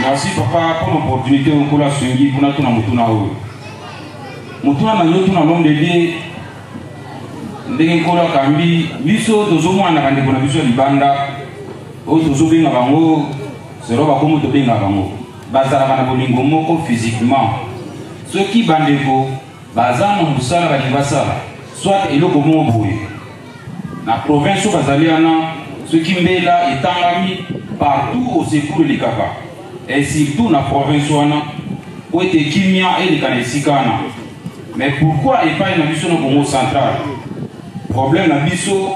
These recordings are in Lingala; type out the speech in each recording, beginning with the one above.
Merci papa pour l'opportunité de la suivi pour notre mutuna. Mutuna na yotu na l'homme de Dieu. Ndenge kola kambi biso tozomwana kandi kuna biso libanda o tozobenga bango zero bakomo tobenga bango bazala bana bolingo moko physiquement ceux qui bandeko bazana musala balibasala soit eloko mo boye na province bazaliana ceux qui mbela etangami partout au secours les kaka et surtout na province wana où était kimia et les kanesikana. Mais pourquoi et pas une mission au Congo central? Problème à biso,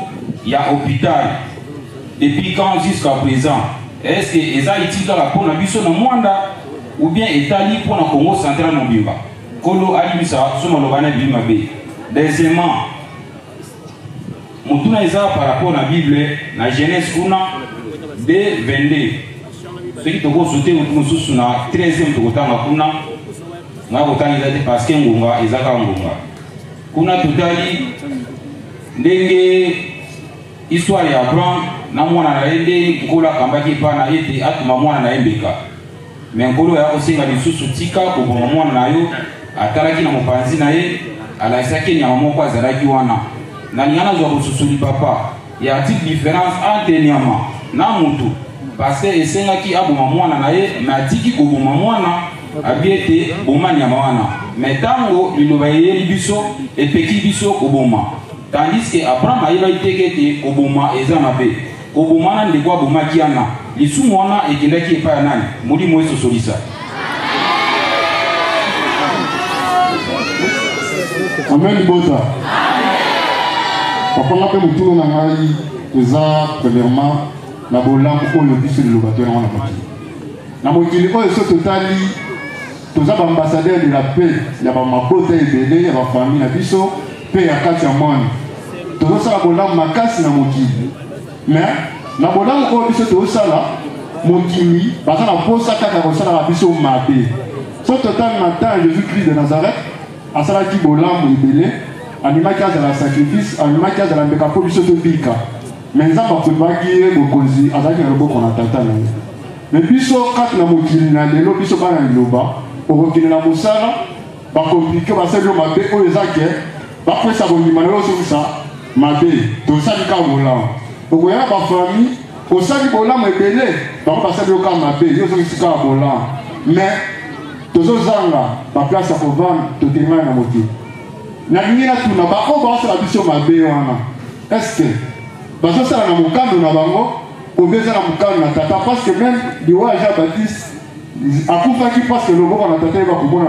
il y a hôpital. Depuis quand jusqu'à présent? Est-ce que les Haïti dans la peau na biso na Mwanda ou bien Italie pour le Congo central non bimba? Kolo alimisa sur malobana bimba be. Deuxièmement, mutuna eza par rapport à la Bible, la Genèse kuna de 22. Ce qui te go sauter mususu na 13e tokotanga kuna nga kotanga parce que ngonga ezaka ngonga. Kuna totali ndenge histoire ya Abraham na mwana na ende nkola kambaki pana ete atuma mwana na embeka mais nkolo ya osenga lisusu tika koboma mwana na yo atalaki na mopanzi na ye alaisaki nyama moko azalaki wana na nyana zwa kosusuli papa ya petite différence entre nyama na mutu parce que esengaki aboma mwana na ye mais atiki koboma mwana abiete boma nyama wana mais tango liloba yeli biso epeki biso koboma. Tandis que Abraham a été Obama et Zamabe. Obama n'a pas Obama qui en a. Les sous-moana et qui n'est pas un an. Mouli Moïse Solisa. Amen, Bota. Papa, on a fait tout le monde. Premièrement, la bolam ou le bis de l'obateur en Amati. La moitié de ce total, tous les ambassadeurs de la paix, il y a ma beauté et belé, il y a ma famille, la biso, paix à 4 mois. Tout ça, bolam ma casse na mokili. Mais, la bolam ou biso tout ça là, mokili, parce que la pose ça comme ça la biso mabe. Ce total matin, Jésus-Christ de Nazareth, à ça qui bolam ou belé, anima qui a de la sacrifice, anima qui a de la bécapo biso to pika. Mais ça va pas guider bokozi, à ça qui est le beau qu'on a tata là. Mais biso quand na mokili na lelo biso ba na loba, au rokine la mosala, ba compliqué ba selo mabe o ezake, ba fait ça bon dimano sur ça. Mabe, tout ça du cas volant. Vous voyez ma famille, au sein du volant, mais belé, par contre, ça du cas mabe, il y a aussi cas volant. Mais, tous ces gens-là, la place à vendre, tout est mal à moitié. N'a rien à tout, n'a pas encore la vision mabe. Est-ce que, parce que ça, dans mon cas, nous avons, au besoin dans mon cas, nous avons, parce que même, du roi Jean-Baptiste, à coup qui passe que le mot qu'on a tâté, va pour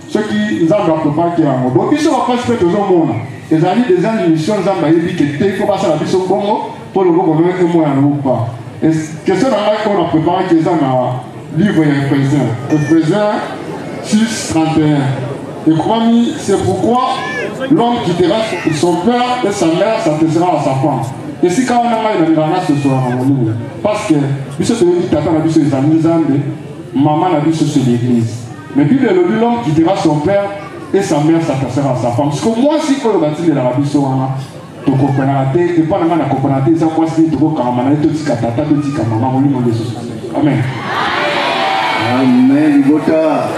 ceux qui nous ont pas qui ont. Donc, ils sont pas fait aux hommes. Les amis des émissions, il faut passer la mission pour le gouvernement et moi ou pas. Et question qu'on a préparé qui est un livre et un présent 6:31. Et crois-moi, c'est pourquoi l'homme quittera son père et sa mère s'attachera à sa femme. Et si quand on a mal dans ce soir, parce que Bishop dit tata la Bishop des amis maman la Bishop c'est l'église. Mais puis l'homme quittera son père et sa mère s'attachera à sa femme. Parce que moi, si on va dire l'Arabie Saoudite, tu comprends la tête, et pas la comprendre, ça moi, si tu comprends, tu dis tata, tu dis maman, on lui demande des choses. Amen. Amen. Bota.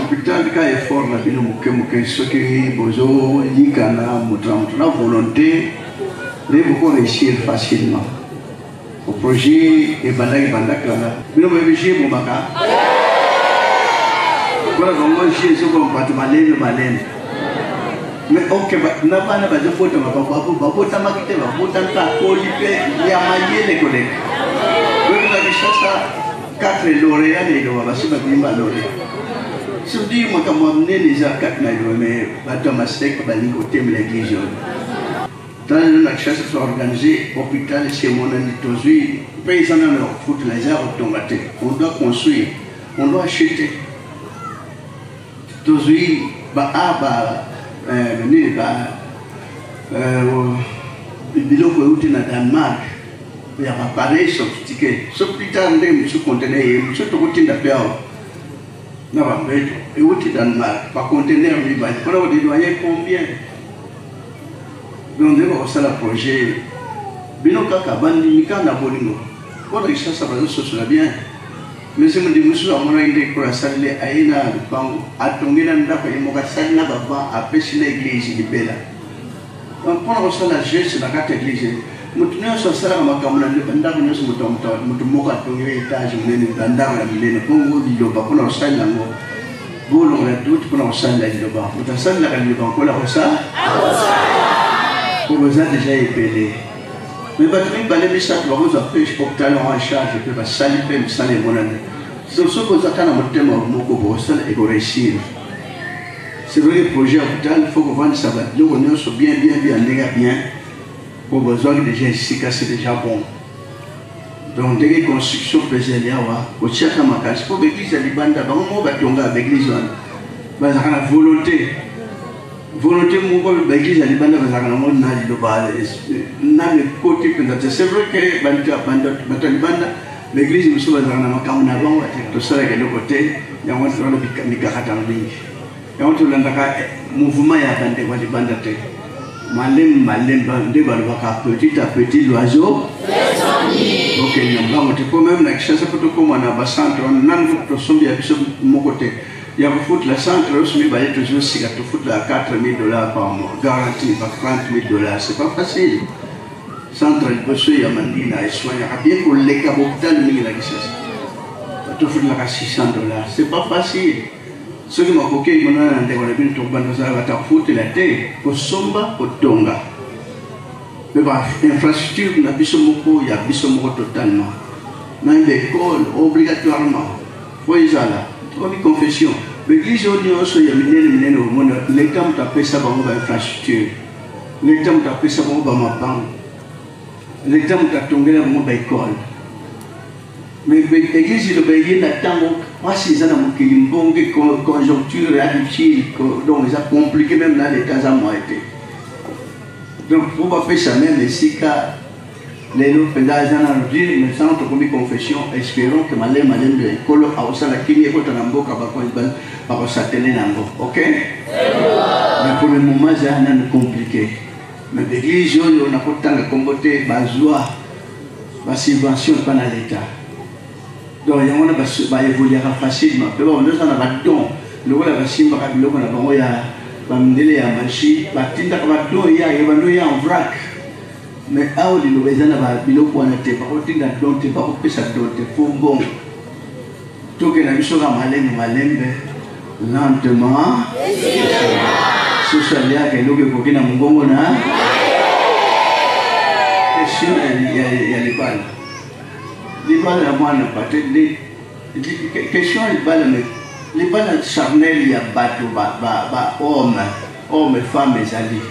Putain, le cas est fort, la vie, ce qui bozo, yikana, la volonté, les beaucoup réussir facilement. Au projet, et bandak, là. Mais nous, j'ai mon baka. Voilà, moi j'ai ce qu'on va te malin, malin. Mais ok, n'a pas de photo, ma papa, papa, ma quitte, ma photo, ta colipé, il y a manié les collègues. Oui, vous avez cherché 4 lauréats et le va se mettre à lauréat. Si vous dites, moi, comme on est déjà 4 naïros, mais Thomas Sek, Bani, côté de l'église. Dans la chasse organisée, hôpital, chez mon ami Tozui, paysans dans leur foot, les arbres tomatés. On doit construire, on doit acheter. Tozui, biloko euti na Danemark ya appareil sophistiqué sopital nde musu conteneur ye musu tokotinda pe awa na bambeto euti Danemark pa conteneur mibali mpona kodédoye combien donc ndenge bakosala projet bino kaka bandimika na bolingo mpona kisasa bazososola bien Monsieur me dit, monsieur, à mon avis, pour la salle, aïna, à tomber dans le moka salle, là, à pêcher l'église, il est belle. Donc, pour ça, la geste, la carte église, maintenant, sur ça, ma camarade, nous sommes moka tomber étage, nous sommes dans la mille, pour vous, il y a pas pour la salle, là, vous, on a tout pour la salle, là, il y a pas. Pour la salle, là, il y a pas pour la salle. Pour vous, a déjà épelé. Mais les messages que vous avez fait, pour en charge, je peux saluer, me saluer mon ami. C'est ce que vous avez fait, vous réussir. C'est vrai, le projet hôpital, il faut que vous ça va. Nous, on est bien, bien. Pour besoin déjà ici, c'est déjà bon. Donc, dès que la construction présente, au tchèque, pour l'église, il y a l'église, il y a la volonté. Volonté de l'église, il y a côté. C'est vrai que l'église, il y a le côté, il y a un mouvement, petit à petit, l'oiseau. Ok, même la chasse on a centre, on a côté. Il y a la centre, toujours si tu la 4 000 $ par mois, garantie par 30 000 $. C'est pas facile. Centre, il peut se y a mandina et soigner. Bien pour les cabotas, il y a tu fous la 600 $. C'est pas facile. Ce qui m'a coqué, il y a un tombe dans la foutre la terre, pour somba, pour tonga. Mais l'infrastructure, il y a bisomoko, il y a bisomoko totalement. Dans l'école, obligatoirement. Faut y aller. Comme une confession. L'église, il y a l'État m'a appelé ça pour l'infrastructure. L'État m'a appelé ça pour ma banque. L'État m'a tombé dans mon école. Mais l'église, il y a pas si ça n'a pas une bonne conjoncture difficile, donc ça a compliqué même là les temps à moi été. Donc pour pas faire ça même ici car les autres pédages en dire mais sans notre première confession, espérons que malem de l'école a aussi la kiné pour t'enambo par s'atteler nango, ok? Mais pour le moment c'est un compliqué. Mais l'église on a pas tant de combattre bazoa, la subvention pas dans l'État. Donc, il y a évoluer facilement. Mais bon, nous avons un don. Nous avons un simba, nous avons un marché. Il y a un vrac. Mais à où nous avons un bilo pour un thé, par contre, il y a un don, il y a un don, il faut bon. Tout que nous sommes malem, lentement. Ce soit là que nous avons un mongongo. Question, il y a les balles. Les balles à moi, question les balles charnelles, il y a hommes, femmes et alliés.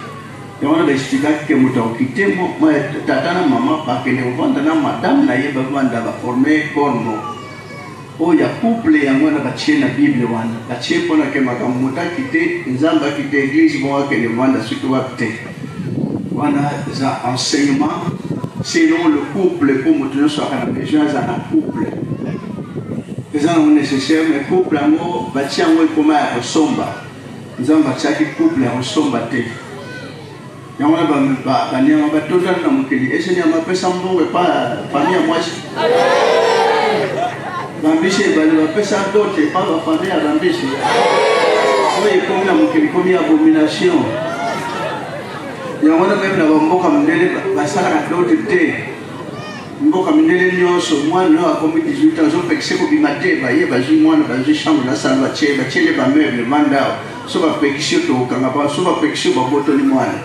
Et on a expliqué que nous avons quitté, moi, tata, maman, parce que nous avons madame, n'a pas formé corno. Oh, il y a couple, il y a moi, la Bible, la tchèque, pour laquelle ma camarade quitté, nous avons quitté l'église, moi, que nous avons surtout acté. On a enseignement. Sinon, le couple, pour nous soit à la maison, c'est un couple. C'est un nécessaire, mais le couple, amour, bâti en haut, comme à Somba. Nous avons bâti un couple à Somba. Il y a un bateau dans mon pays. Et ce n'est pas semblant, pas famille à moi. L'ambition, il va faire ça d'autres, pas la famille à l'ambition. Oui, comme il y a abomination. Il y a même la mboka mindele basala ka d'autres té mboka mindele nyonso mwana a comme 18 ans zo pekse ko bimate ba ye ba ju mwana ba ju chambre la salle ba chele ba meuble manda so ba pekse to kanga ba so ba pekse ba botoli mwana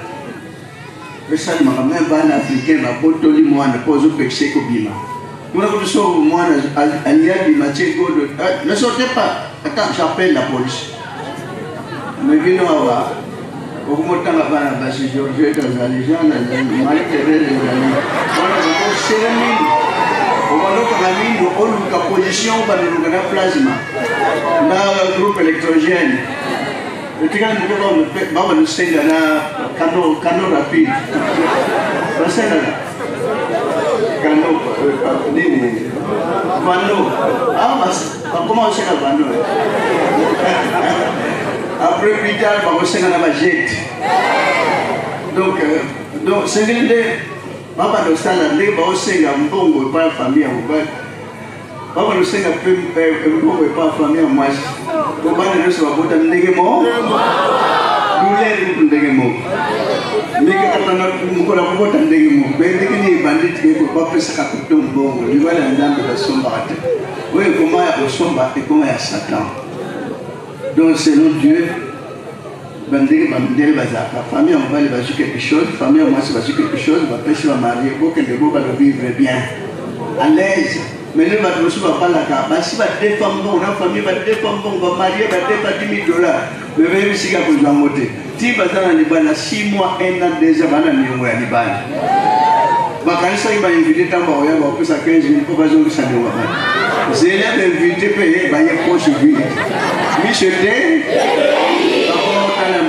besa ni mama même ba na africain ba botoli mwana po zo pekse ko bima kuna ko so mwana alia bimate ko ne sortez pas attends j'appelle la police mais vino ava au moment où on a passé Georges dans les gens, Marie-Thérèse, on a cérémonie. Au moment où on a mis une position pour le plasma, dans le groupe électrogène. Le tigre de nous c'est un canot rapide. C'est un canot. Vano. Ah, comment c'est un vano? Après plus tard, on va dans la jet. Donc, c'est que les papa de Stalin, les famille, Papa nous sait que vous pas famille en moi. Vous pas nous savoir pour donner des mots. Nous les pour donner des mots. Mais quand on a pour donner des mots, ben dès que les bandits qui ne peuvent pas faire ça comme tout le monde, ils vont aller dans la sombre. Oui, comment il y a sombre et comment il y a Satan. Donc selon Dieu, bandit la famille on va aller sur quelque chose, famille on va sur quelque chose, va pêcher, va marier, pour que les beaux va vivre bien, à l'aise. Mais nous, on va pas la carte. Si on va défendre, la famille va défendre, on va marier, va défendre $10,000. Mais même si on va monter. Si on va dans 6 mois, 1 an, 2 ans, on va aller à Liban. Quand il va inviter, on va plus à 15 000 pour pas jouer ça. Je l'ai invité, payer, il va y avoir proche de lui. Michel D.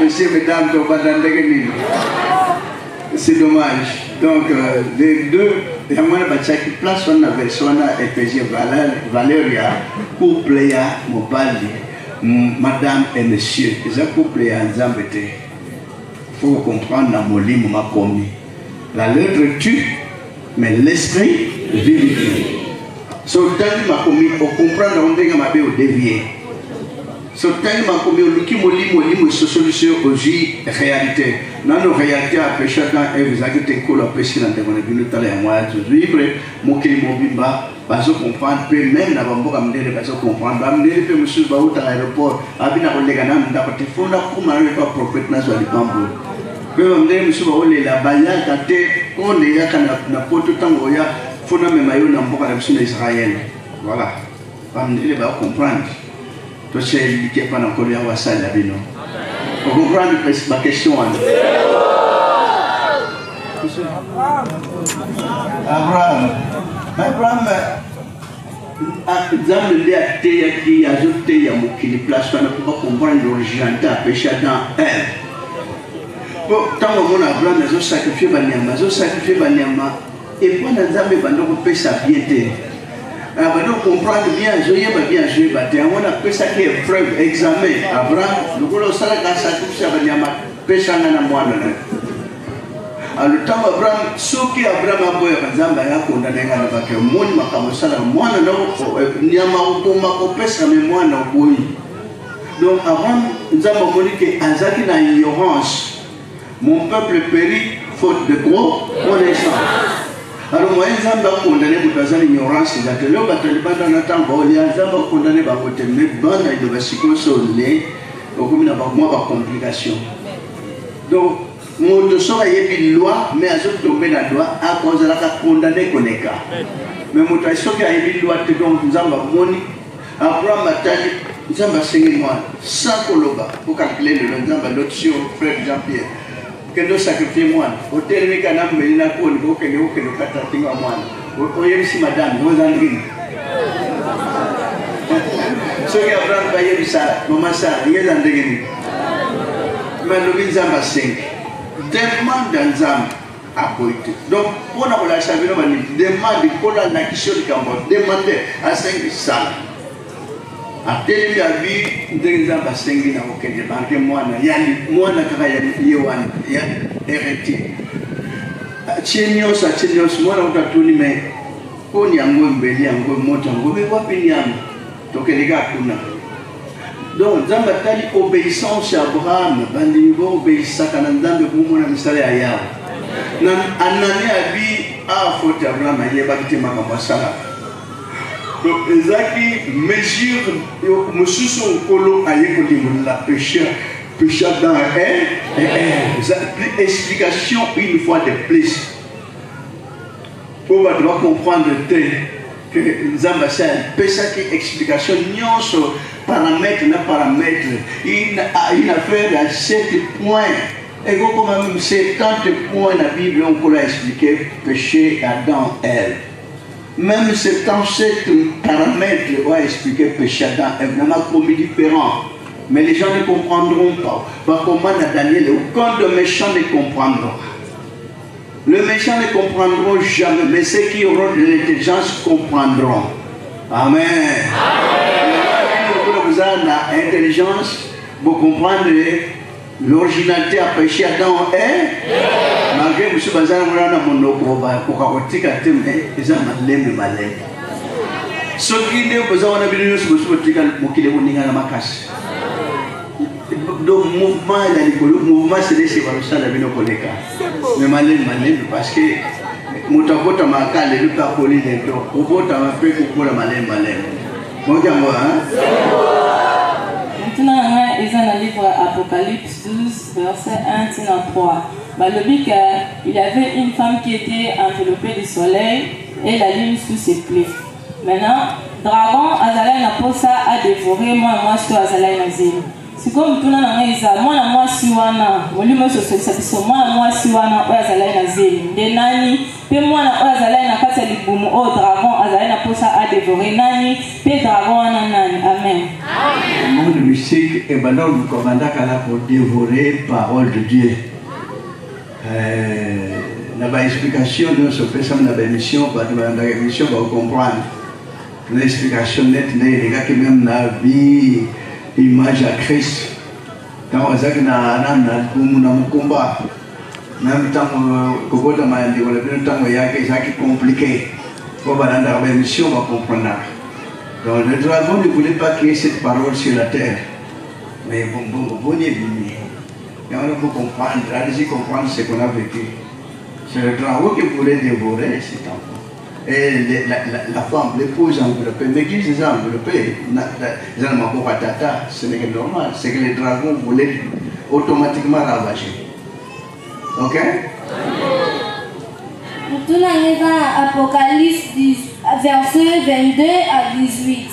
Monsieur, mesdames, on va dans les c'est dommage. Donc, les deux, il y a moins de place, on a version Ephésiens Valéria, couple ya Mobali, madame et monsieur. Les couple ya Nzambete. Il faut comprendre dans mon livre, m'a commis. La lettre tue, mais l'esprit vivifie. So, tant m'a commis, pour comprendre, on dit que m'a bien dévié. So, tant m'a commis, on dit solution aujourd'hui, réalité. Dans nos réalités, à péché, et vous avez été cool à péché dans le monde, vous avez moi de vivre, mon qui mobimba, parce que comprendre, même la bambo, comme des parce que comprendre, comme des peu, monsieur, bah, à l'aéroport, à bien à l'égana, d'après, il faut la couper, pas propriétaire sur les bambous. Peu, on dit, monsieur, bah, la baya, on est là, quand on a pas tout le temps, il faut la même maillot, n'a pas la mission d'Israël. Voilà. On dit, bah, comprendre. Tout ce qui est pas dans le collier, on va ça, la vie, non? Vous comprenez ma question? Abraham, dans le lait à thé, il y a ajouté, il y a qui les place, on ne peut pas comprendre l'originalité à péché dans elle. Bon, tant que Abraham a sacrifié Banyama, et puis on a jamais fait sa piété. Alors, nous comprenons bien jouer, bien jouer, on a fait ça qui est preuve, examen. Abraham, nous voulons ça, la sacrifice à Banyama, péché à moi. Alors, le temps Abraham, ce qui Abraham a beau exemple, il a condamné à la vague, moi, je m'accorde moi, il y a ma pêche à moi, donc, avant, nous avons dit que dans l'ignorance, mon peuple périt faute de gros connaissances. Alors, moi, je vais condamner pour l'ignorance. Je vais condamner pour côté, mais bon, il va se consoler, comme il n'y a pas de complications. Donc, mon dossier a une loi, mais à ce tomber la loi, à cause de la condamner qu'on est cas. Mais mon dossier a une loi, donc nous avons moni. Abraham a dit, nous avons enseigné moi, sans coloba, pour calculer le nom de l'autre sur frère Jean-Pierre. Que nous sacrifions moi. Au terme que nous avons une accord, nous avons une catastrophe à moi. Vous voyez ici, madame, vous en dites. Ce qui Abraham va y ça, maman ça, il y a un dégât. Mais nous avons 5. Demande un zam à côté. Donc, pour nous la changer, on demande pour la question du Cambodge, demandez à 5 salles. À tel a vu des zam à 5 ans, auquel débarquer moi, il y a moi, il y a héritier. Tchénios, moi, on a tout dit, mais on y a un bon bélier, un bon montant, on va pas payer. Donc, les gars, donc, dans la obéissance à Abraham, dans obéissance à Nandam, vous m'avez dit à Yahweh. Dans l'année à vie, à faute Abraham, il y a battu ma campassala. Donc, Ezaki mesure, monsieur son colo a écouté la péché dans explication une fois de plus. Pour doit comprendre que Zambassa, péché qui explication, non paramètre, il a fait à 7 points. Et comme même 70 points la Bible, on peut expliquer péché Adam, elle. Même 77 paramètres, on va expliquer péché Adam, elle. On a commis différent. Mais les gens ne comprendront pas. Par comment Daniel, aucun de méchants ne comprendront. Les méchants ne comprendront jamais, mais ceux qui auront de l'intelligence comprendront. Amen. Vous avez l'intelligence pour comprendre l'originalité à péché Adam est. Malgré que M. Bazar a mon pour Ce qui est besoin de venir sur le truc, il est à la macasse. Donc, mouvement, c'est des choses qui sont dans nos collègues. Mais malin, parce que Moutapota Maka, les deux parcours, les deux, au bout d'un peu pour la malin. Bon, maintenant, ils ont le livre Apocalypse 12, verset 1 à 3. Il y avait une femme qui était enveloppée du soleil et la lune sous ses plis. Maintenant, dragon, Azalai n'a pas ça à dévorer, moi, je suis Azalai Nazim. C'est comme tout le monde, moi, siwana, volume sur moi, siwana, Azalai Nazim. Des nani, puis moi, Azalai n'a pas de boum, oh, dragon, Azalai n'a pas ça à dévorer, nani, puis dragon, nani. Amen. Le monde mystique est maintenant le commandant pour dévorer la parole de Dieu. Dans l'explication de ce que nous avons émission, dans l'émission, on va comprendre. L'explication nette, les gars qui même la vie, image à Christ. Quand on a un combat, même temps que vous avez un temps qui est compliqué, on va dans l'émission, on va comprendre. Donc le dragon ne voulait pas créer cette parole sur la terre. Mais bon, il est venu. Et on peut comprendre, allez-y comprendre ce qu'on a vécu. C'est le dragon qui voulait dévorer cet enfant. Et la femme, l'épouse enveloppée, mais qui s'est enveloppée, ce n'est pas normal. C'est que les dragons voulaient automatiquement ravager. Ok? Tout dans Apocalypse 10, verset 22 à 18.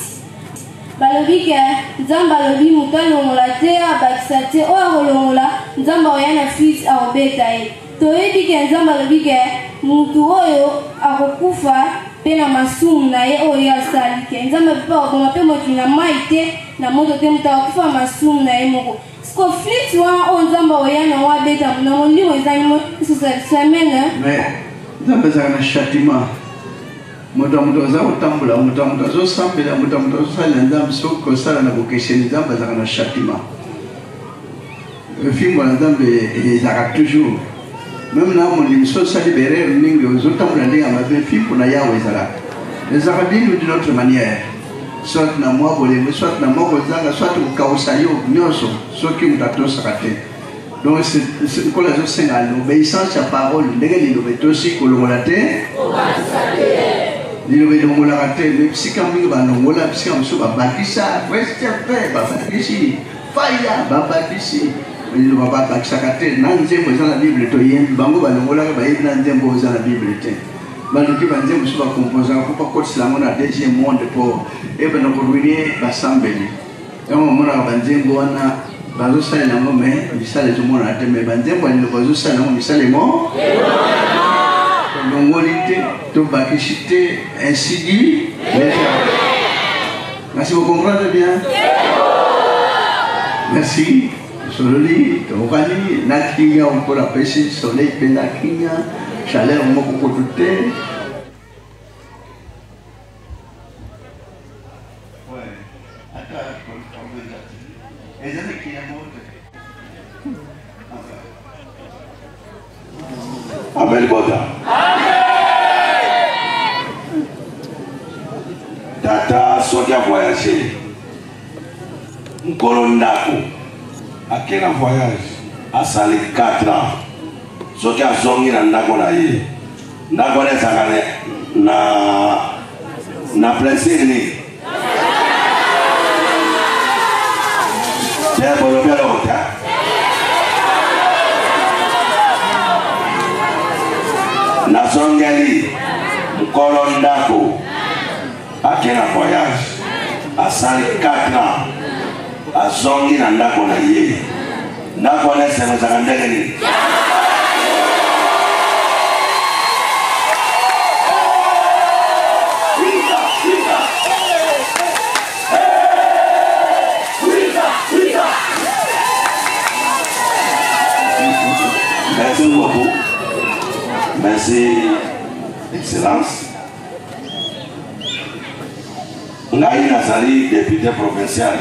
Balobi ke nzamba lobi mutalo molate abakisate o akolongola nzamba oyana fils aobeta ye. Toyebi ke nzamba lobi ke mutu oyo akokufa pe na masumu na ye oyo asali ke nzamba pe akoma pe moto na mai te na moto te mutu akokufa masumu na ye moko. Conflit wana o nzamba oyana wabeta na mondimo ezali semaine. Mais nzamba ezalaka na châtiment. Mutu aza kotambula mutu azosambela mutu azosalela nzambe soki kosala na bokeseni nzambe azalaka na châtiment. Fimbo na nzambe ezalaka toujours. Même na molimo so osali berere mingi ozotambola ndenge ya mabe fimbo na yawe ezalaka. Ezalaka bino d'une autre manière. Soit na mwa bolembo, soit na mwa kozanga, soit kokausa yo nyonso soki mutu atosaka te. Donc c'est kola ezosenga l'obéissance ya parole ndenge liloba etosi kolongola te. Liloba elongolaka te, me bisika mingi balongola bisika mosusu babakisa westepe babakisi faya babakisi liloba babakisaka te na nzembo eza na bible toyembi bango balongolaka bayebi na nzembo eza na bible te baluki banzembo mosusu bakomposaka mpo bakotisela yango na deuxième monde mpo ebana koruine basambeli yango bamonaka banzembo wana bazosalela yango me misala ezomonana te me banzembo ya liloba bazosalela yango misala emo l'ongolité, tobakishité, ainsi dit. Merci, vous comprenez bien? Merci. Sololi, Tokani, Nakinya, on peut la pêcher, soleil, Penakinya, chaleur, on peut tout Amen, Boda. Tata soki a voyagé. Nkolo ndako. A quel voyage? A sali 4 ans. Soki a zongi na ndako na ye. Ndako na sakane na plaisir ni. Te bolo bia lota. Na zongeli nkolo ndako akena voyage asali 4 ans azongi na ndako na ye ndako na semezaka ndenge nini Merci beaucoup. Merci, Excellence. Ngai nazali député provincial.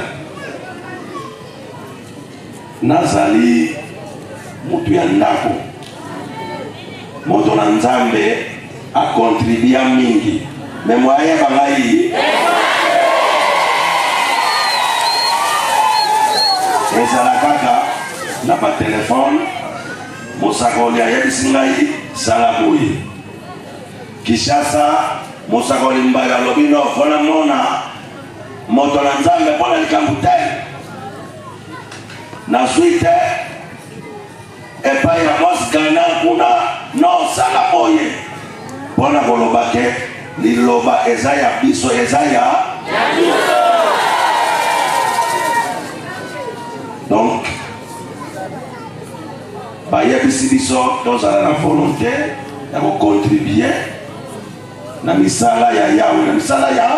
Nazali mutu ya ndako. Moto na Nzambe a contribué mingi. Mais moi, ezala kaka na batelefone mosakoli ayebisi ngai sala boye Kishasa mosakoli Mbayo alobi no fona mona moto na Nzambe mpona likambo te nazwi te epai ya Mosgana kuna no sala boye mpona koloba ke liloba eza ya biso eza ya biso. Donc bayebisi biso tozala na volonté ya kocontribuer na misala ya Yawe na misala ya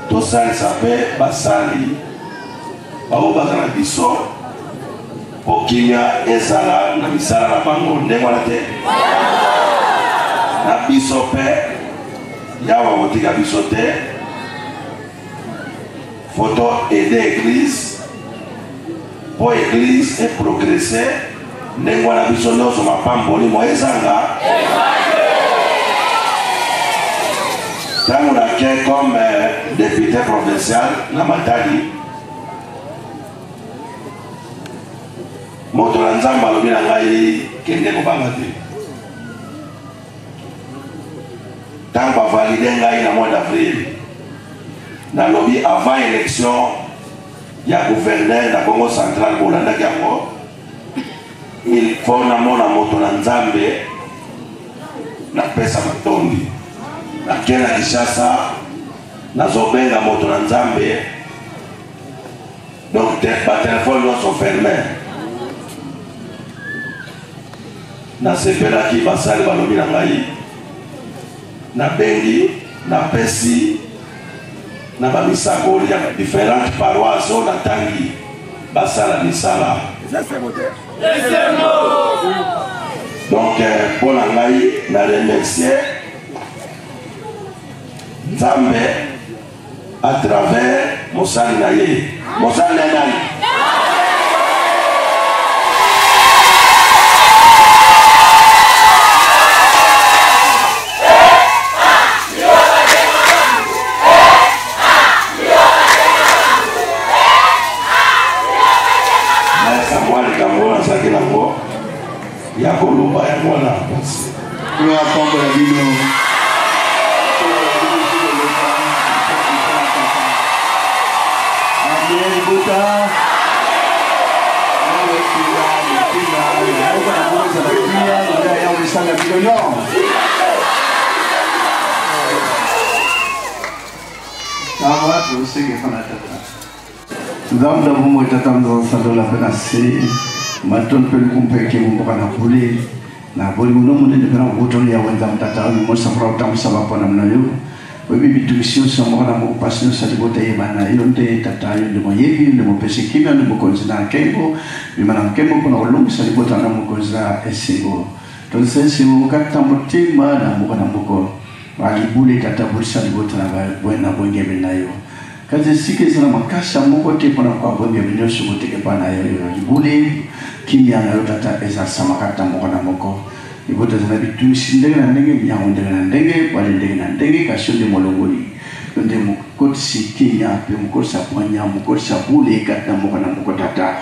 tosalisa mpe basali bao baza na biso pokimia ezala na misala na bango ndenge wana te na biso mpe Yawe akotika biso te faut aider l'église pour l'église et progresser ndenge wana biso nyonso mapamboli moyezanga ntango nake comme député provincial na Matadi moto na Nzambe alobi na ngai kende kobanga te ntango bavalide ngai na mois d'avril nalobi avant élection ya gouverneur na Congo central bolandaki yango il faut namona moto na Nzambe napesa matondi nake na Kinshasa nazobenga moto na Nzambe donc batelefone nyonso ferme nasepelaki basali balobi na ngai nabengi napesi na bamisakoli ya différentes paroisses oyo natangi basala misala donc mpo na ngai na remercier Nzambe à travers mosali na ye mosali na nani ya koluba ya mwana pasi kwa pombo ya bino Amen buta Amen kila kila kwa kuweza kulia ndio ya msanga bino kama tusige fana tata Nzambe bomo tata mzandola penasi maton pel kumpeke mboka na pule na boli muno de kana goton ya wenda mtata mo safra utam sabapa namna yo webi bitumishio samora na mo passion sa dibota yebana ilonte tata yo de moyebi de mo pesikina de mo konzina kembo bimana kembo kuna olum sa dibota na mo konza esingo to sensi mo kata mutima na mo kana moko bali bule tata bulsa dibota na bwana bonge benayo kaze sike sana makasha moko te pona kwa bonge benyo subote ke pana yo bule kimia na tata eza samakata moko na moko ibota zana bitu sindenge na ndenge nyango na ndenge pale ndenge na ndenge kashonde molongoli nde moko si kimia pe moko sa ponya moko sa bule kata moko na moko tata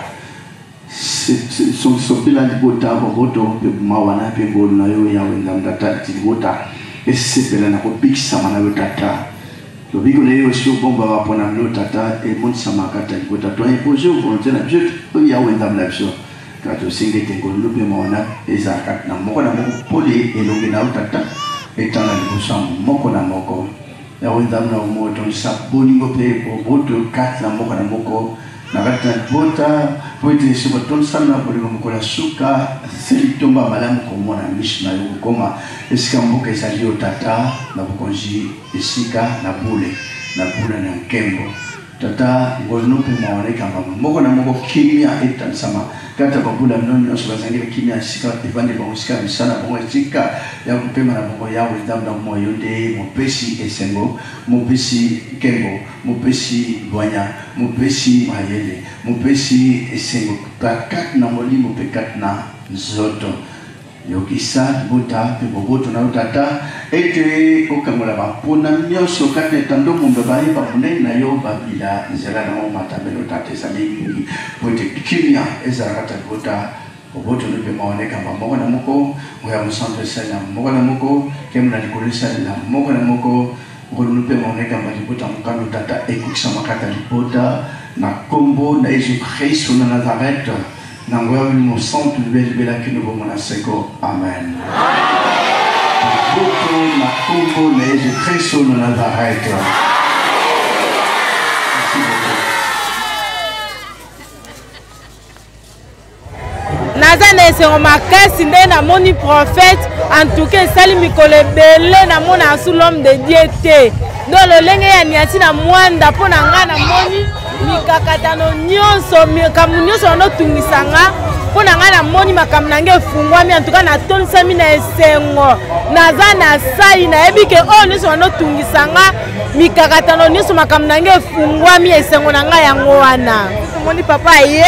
so pila libota boto pe mawana pe ngolo na yo ya wenda mtata tibota esepela na ko bikisa mana yo tata le bigo leo sio bomba wapona mlo tata e mon samakata libota to imposer volonté na Dieu ya wenda mlapso kato singe tengolo pe maona ezakat na moko na moko poli elongi na utata etana libusa moko na moko ya wenda na moto saboningo pe boto kat na moko na kata bota poite sio ton sana poli moko la suka selitomba malamu komona mishna yo koma esika mboka ezali otata na bokonzi esika na bule na nkembo tata ngolno pe maona kamba moko na moko kimia etansama kata babula mnonyo sobazangile kimia sika evande bangusika misana bongo sika ya kupema na bongo yawe ndamda moyo nde mopesi esengo mopesi kembo mopesi bwanya mopesi mayele mopesi esengo pakat na molimo pekat na zoto yokisa buta pe boboto na utata ete okangola bapona nyonso kati etando mumbe baye babune na yo babila nzela na matabelo tate samingi pote kimia ezara kata buta boboto no pe maoneka moko na moko ngoya musanto sana moko na moko kemna likolisa na moko na moko ngolo pe maoneka malibuta mukano tata ekukisa makata lipota na kombo na Yesu Kristo na Nazareth na ngoya mo santo bela kino bomo na seko amen. Boto na kombo na Yesu Kristo na Nazareth. Nazana esengo makasi nde na moni prophète en tout cas sali mikolo ebele na mona sous l'homme de Dieu te dolo lenge ya niasi na mwanda po na nga na moni mikakatano nyonso mikamu nyonso no tungisanga po na nga na moni makamu nange fungwami en tout cas na tonisami na esengo nazana sai na ebike o nyonso no tungisanga mikakatano nyonso makamu nange fungwami esengo na nga yango wana moni papa ye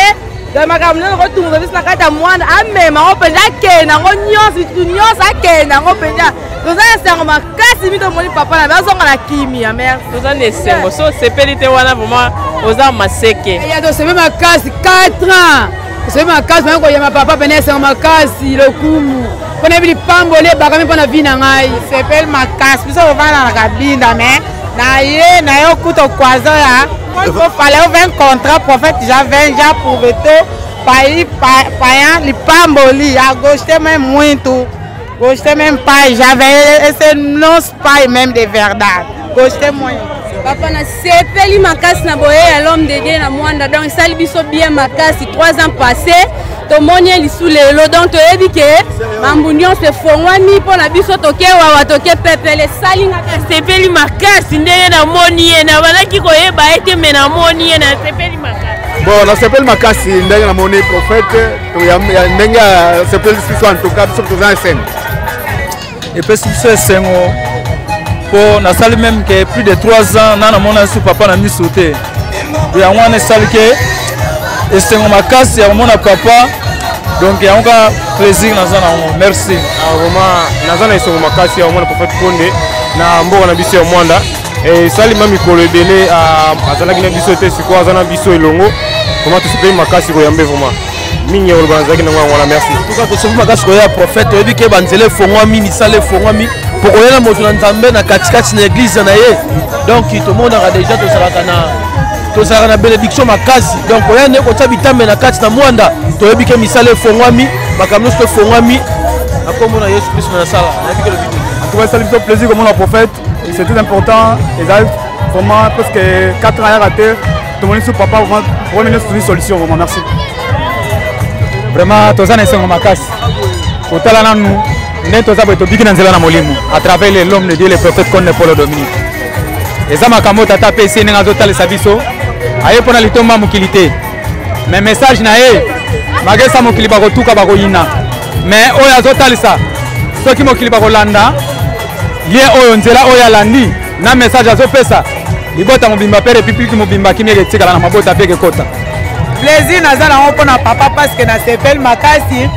makambo nano kotunga biso na kati ya mwana amema ngo mpenza akenda ngo nyonso akenda ngo mpenza toza na esengo makasi mito moni papa na bazonga na kimia merci toza na esengo so sepeli te wana vraiment oza maseke ya tosebe makasi 4 ans tosebe makasi mako koyema papa pene esengo makasi lokumu mpona ebili pamboli ebakami mpona vi na ngai sepeli makasi biso kovanda na kabinda me na ye na ye okuta okwazo ya il fallait un contrat prophète j'avais déjà prouvé tout païen li pamboli à gauche même muito gauche même pas j'avais c'est non pas même de verdade gauche moins papa na sepeli makasi na boye ya l'homme de Dieu na mwanda donc sali biso bien makasi 3 ans passés tomoni lisu lelo donc toyebi ke mambu nyonso efongwami mpona biso tokewawa toke pepele salinga sepeli makasi ndenge namoni ye na bandaki koyeba ete me namoni ye na sepeli makasi bon na sepeli makasi ndenge namoni prophète ndenge sepeli biso en tout cas biso toza esene epesi biso esengo mpo nasali même ke plus de 3 ans na namona su papa na miso te yango wana esali ke esengo makasi ya komona papa donc yango ka plaisir naza nango merci vraiment naza na esengo makasi ya komona prophète Konde na mboka na biso ya mwanda esalima mikolo ebele azalaki na biso te sikoyo aza na biso elongo vraiment tosepeli makasi koyambe vraiment mingi ya koloba nazalaki nango yango wana merci tuka tosepeli makasi koya prophète oyebi ke banzela efongwami misala efongwami mpo koyela moto na nzambe na katikati na eglize na ye donc tomonaka deja tozalaka na bénédiction makasi donc oya nde kotia bitambe na kati na mwanda toyebi ke misala efongwami makambo nyonso efongwami na kombo na Yesu Kristo na sala nayebi ke lobi en tout cas ça lui fait plaisir komona prophète c'est très important ezali vraiment presque 4 ans ya raté tomoni su papa vraiment nyonso toni solution vraiment merci vraiment toza na esengo makasi kotala nanu nde toza boye tobiki na nzela na molimo à travers l'homme de Dieu le prophète Konde Paul Dominique eza makambo tata pe esi ndenge azotalisa biso aye mpona litomba mokili te mais message na ye magesa mokili bakotuka bakoyina mais oyo azotalisa soki mokili bakolanda ye oyo nzela oyo alandi na message azopesa libota mobimba mpe république mobimba kimieke etikala na mabota mpe ekekota plaisir naza nango mpona papa parce que na sepeli makasi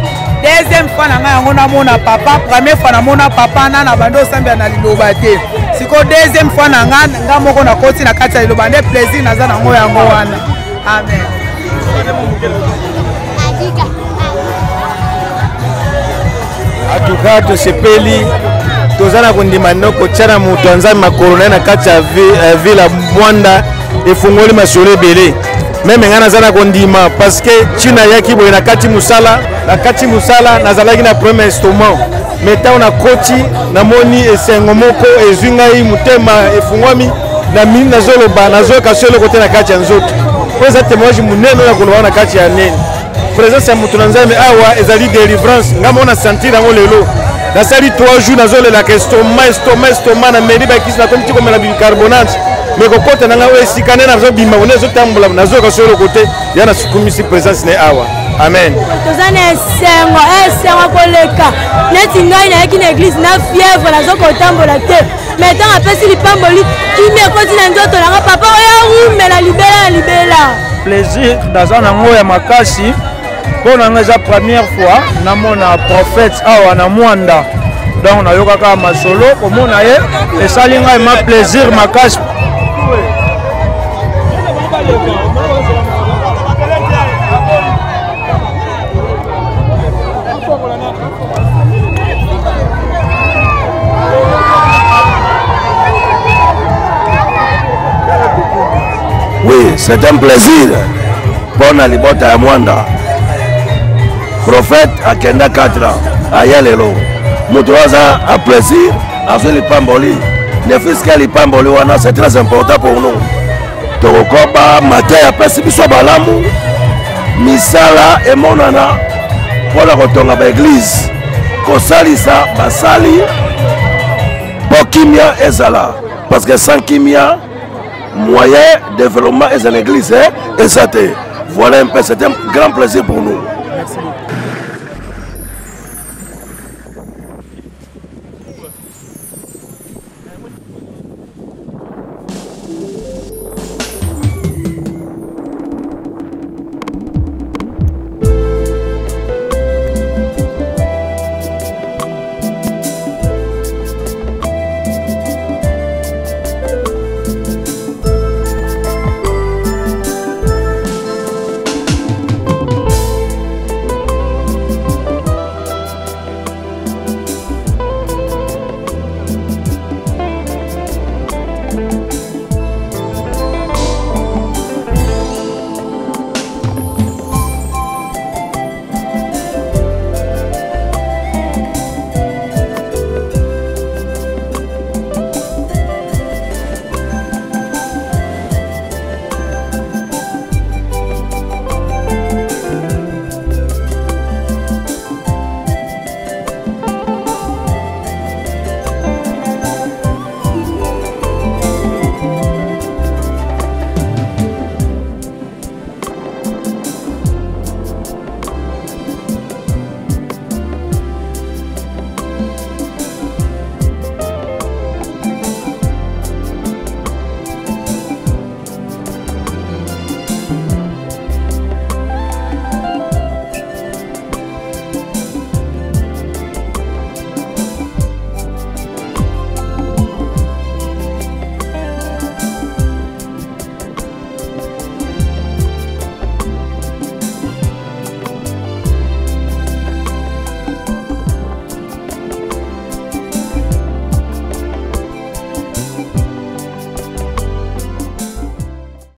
deuxième fois na ngai yango namona papa première fois namona papa na bando osambela na liloba te sikoyo deuxième fois na nga moko nakoti na kati ya liloba nde plaisir naza nango yango wana amen atuka tosepeli toza na kondima no kotia na moto ya nzambe makolo na ye na kati ya ville ya mwanda efungoli masolo ebele meme ngai naza na kondima parce que ntina yaki boye na kati mosala nazalaki na problème ya estomac mais ntango nakoti namoni esengo moko ezwi ngai motema efungwami na mini nazoloba nazoyoka so eloko te na kati ya nzoto po eza témoignage monene oyo akoloba na kati ya nene présence ya moto na nzambe awa ezali délivrance ngai moko na sentir yango lelo nasali 3 jours nazolelaka estomac na meri bakisi nakomi ti komela bicarbonate mais kokota na ngai oyo esika nde nazobima one ezotambola nazoyoka so eloko te ya nasukumisi présence ne awa amen toza na esengo koleka neti ngai nayaki na église na fièvre nazokotambola te mais ntango apesi lipamboli kimi ekoti na nzoto nanga papa oyo arumela libela na libela plaisir naza nango ya makasi mpo na nga eza première fois namona prophète awa na mwanda donc nayokaka masolo komona ye esali ngai ma plaisir makasi. Oui, c'est un plaisir pour na libota ya mwanda. Prophète akenda 4 ans aya lelo moto aza a plaisir azwi lipamboli ne fiske lipamboli wana c'est très important pour nous. Tokokoba matin apesi biso balamu misala emonana mpona kotonga baeglise kosalisa basali mpo kimia ezala parce que sans kimia moyen développement est en église et ça voilà un peu, c'est un grand plaisir pour nous. Merci beaucoup.